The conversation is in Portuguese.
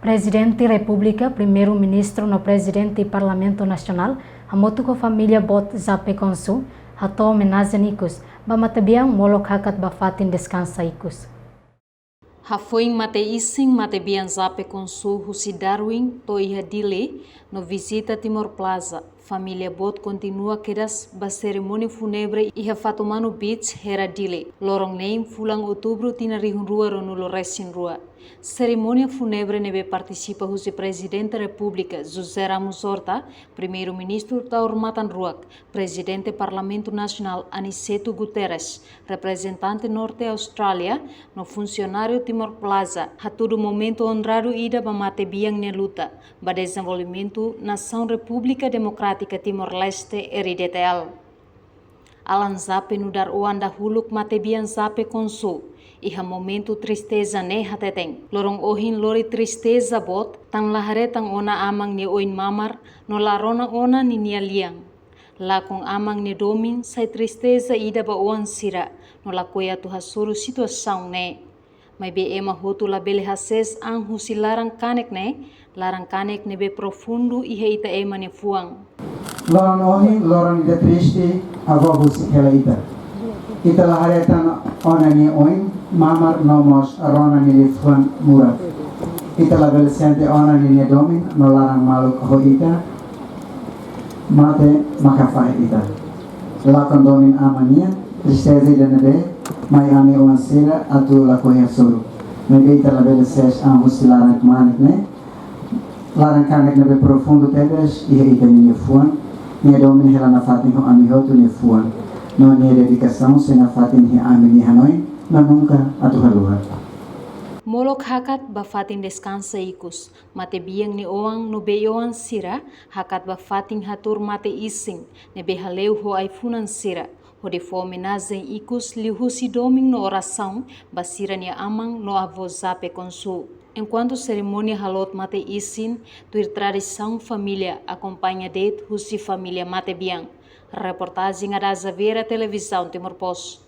Presidente República, Primeiro-Ministro no Presidente Parlamento Nacional, hamotu ko família bot zape konsu, hato homenagem ikus, bamatabiang molok hakat bafatin descansa ikus. Hafoing mate ising mate bian zape konsu husi Darwin to iha dile no visita Timor Plaza. Família bot continua kedas ba cerimônia fúnebre iha Fatumanu Beach hera dile. Lorong neim fulang outubro tina rihun rua ronulo resin rua. Cerimônia fúnebre nebe participa husi Presidente da República José Ramos Horta, Primeiro-Ministro da Hormatan Ruak, Presidente Parlamento Nacional Aniceto Guterres, representante Norte Austrália, no funcionário Timor Plaza, hatudo momento honrado ida bamate biang ne luta, ba desenvolvimento Nação República Democrática Timor-Leste RDTL. Alan zape nudar oanda huluk mate biang zape konsul. Iha momento tristeza ne hateteng. Lorong ohin lori tristeza bot, tang lahare tang ona amang ni oin mamar, no larona ona ni nia liang. Lakong amang ni domin, sai tristeza ida ba oan sira, no lakoya tu hasuru situação ne. Mai be ema hotu la bele hases ang husi larang kanek ne be profundo iha ita ema ne fuang. Lorong ohin, lorong ida triste, ava husi hela ita. Ita lahare tang ona ni oin, mamar nomos rona ni lifuan murah. Ita label sente ona ni domin no larang maluk ho ita mate makafai ita. Lakon domin amania tristeza ida nebe mai ami oan sira atu lakoya suru. Nebe ita label ses ambus larang manik ne larang kanek nebe profundo tebes iha ita ni lifuan ni domin hela na fatin ho ami ho tu lifuan no ni dedicação sena fatin hi ami ni hanoi na nunca atuhaluha. Molok hakat bafatin descansa ikus, mate biang ni oang no beyoan sira, hakat bafatin hatur mate ising, ne behaleu ho aifunan sira, ho de homenagem ikus lihusi doming no oração, basira ni amang no avozape konsu. Enquanto cerimônia halot mate isin, tuir tradição família acompanha det husi família mate biang. Reportagem Araza Vera Televisão Timor Post.